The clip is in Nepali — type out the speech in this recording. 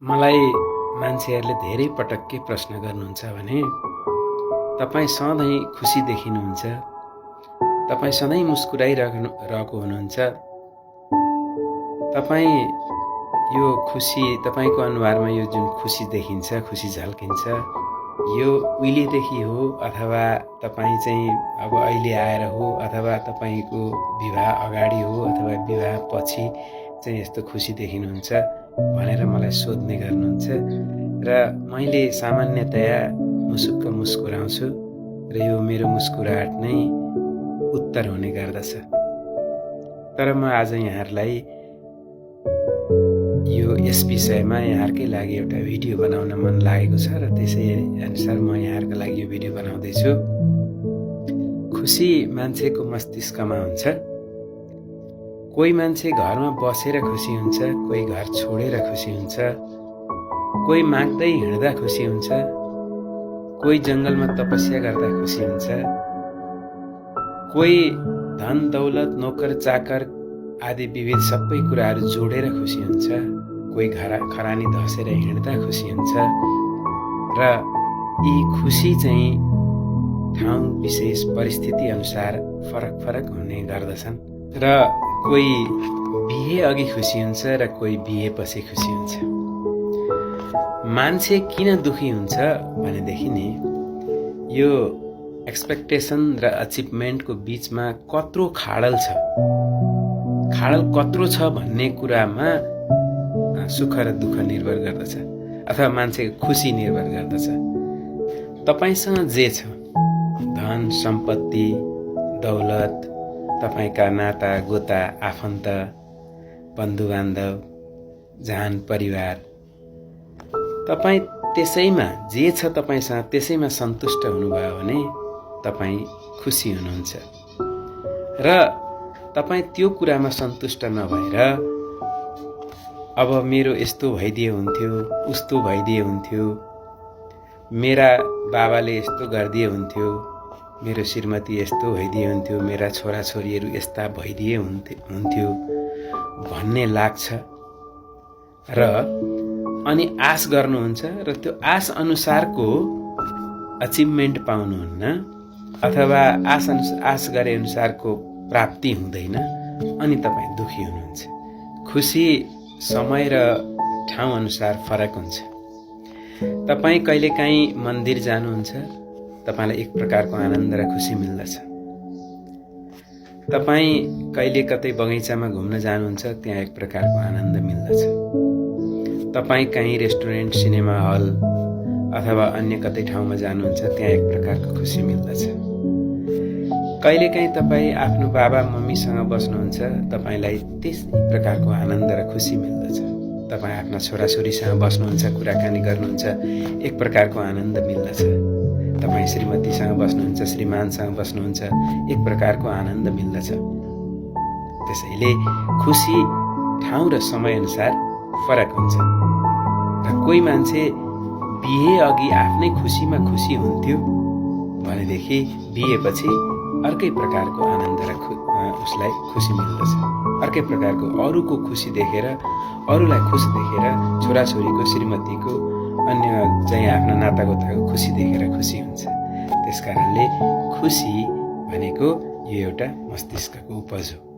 मलाई मान्छेहरूले धेरै पटक के प्रश्न गर्नुहुन्छ भने तपाईँ सधैँ खुसी देखिनुहुन्छ, तपाईँ सधैँ मुस्कुराइरहेको हुनुहुन्छ, तपाईँ यो खुसी तपाईँको अनुहारमा यो जुन खुसी देखिन्छ, खुसी झल्किन्छ, यो उहिलेदेखि हो अथवा तपाईँ चाहिँ अब अहिले आएर हो अथवा तपाईँको विवाह अगाडि हो अथवा विवाह पछि चाहिँ यस्तो खुसी देखिनुहुन्छ भनेर मलाई सोध्ने गर्नुहुन्छ र मैले सामान्यतया मुसुक्क मुस्कुराउँछु र यो मेरो मुस्कुराहट नै उत्तर हुने गर्दछ। तर म आज यहाँहरूलाई यस विषयमा यहाँहरूकै लागि एउटा भिडियो बनाउन मन लागेको छ र त्यसै अनुसार म यहाँहरूको लागि यो भिडियो बनाउँदैछु। खुसी मान्छेको मस्तिष्कमा हुन्छ। कोही मान्छे घरमा बसेर खुसी हुन्छ, कोही घर छोडेर खुसी हुन्छ, कोही माग्दै हिँड्दा खुसी हुन्छ, कोही जङ्गलमा तपस्या गर्दा खुसी हुन्छ, कोही धन दौलत नोकर चाकर आदि विविध सबै कुराहरू जोडेर खुसी हुन्छ, कोही खरानी धसेर हिँड्दा खुसी हुन्छ र यी खुसी चाहिँ ठाउँ विशेष परिस्थिति अनुसार फरक हुने गर्दछन् र कोही बिहे अघि खुसी हुन्छ र कोही बिहे पछि खुसी हुन्छ। मान्छे किन दुखी हुन्छ भनेदेखि नि यो एक्सपेक्टेसन र अचिभमेन्टको बीचमा कत्रो खाडल छ। खाडल कत्रो छ भन्ने कुरामा सुख र दुःख निर्भर गर्दछ अथवा मान्छेको खुसी निर्भर गर्दछ। तपाईसँग जे छ, धन सम्पत्ति दौलत, तपाईका नाता गोता आफन्त बन्धुबान्धव जान परिवार, तपाईँ त्यसैमा जे छ तपाईसँग त्यसैमा सन्तुष्ट हुनुभयो भने तपाईँ खुसी हुनुहुन्छ र तपाईँ त्यो कुरामा सन्तुष्ट नभएर अब मेरो यस्तो भइदिए हुन्थ्यो, उस्तो भइदिए हुन्थ्यो, मेरा बाबाले यस्तो गरिदिए हुन्थ्यो, मेरो श्रीमती यस्तो भइदिए हुन्थ्यो, मेरा छोराछोरीहरू यस्ता भइदिए हुन्थ्यो भन्ने लाग्छ र अनि आश गर्नुहुन्छ र त्यो आश अनुसारको अचिभमेन्ट पाउनुहुन्न अथवा आश गरे अनुसारको प्राप्ति हुँदैन अनि तपाईँ दुखी हुनुहुन्छ। खुसी समय र ठाउँ अनुसार फरक हुन्छ। तपाईँ कहिलेकाहीँ मन्दिर जानुहुन्छ, तपाईलाई एक प्रकारको आनन्द र खुसी मिल्दछ। तपाईँ कहिले कतै बगैँचामा घुम्न जानुहुन्छ, त्यहाँ एक प्रकारको आनन्द मिल्दछ। तपाईँ कहीँ रेस्टुरेन्ट, सिनेमा हल अथवा अन्य कतै ठाउँमा जानुहुन्छ, त्यहाँ एक प्रकारको खुसी मिल्दछ। कहिलेकाहीँ तपाईँ आफ्नो बाबा मम्मीसँग बस्नुहुन्छ, तपाईँलाई त्यस्तै प्रकारको आनन्द र खुसी मिल्दछ। तपाईँ आफ्ना छोराछोरीसँग बस्नुहुन्छ, कुराकानी गर्नुहुन्छ, एक प्रकारको आनन्द मिल्दछ। तपाईँ श्रीमतीसँग बस्नुहुन्छ, श्रीमानसँग बस्नुहुन्छ, एक प्रकारको आनन्द मिल्दछ। त्यसैले खुसी ठाउँ र समय अनुसार फरक हुन्छ र कोही मान्छे बिहे अघि आफ्नै खुसीमा खुसी हुन्थ्यो भनेदेखि बिहेपछि अर्कै प्रकारको आनन्द र उसलाई खुसी मिल्दछ। अर्कै प्रकारको अरूको खुसी देखेर, अरूलाई खुसी देखेर, छोराछोरीको, श्रीमतीको, अन्य चाहिँ आफ्ना नातागोताको खुसी देखेर खुसी हुन्छ। त्यसकारणले खुसी भनेको यो एउटा मस्तिष्कको उपज हो।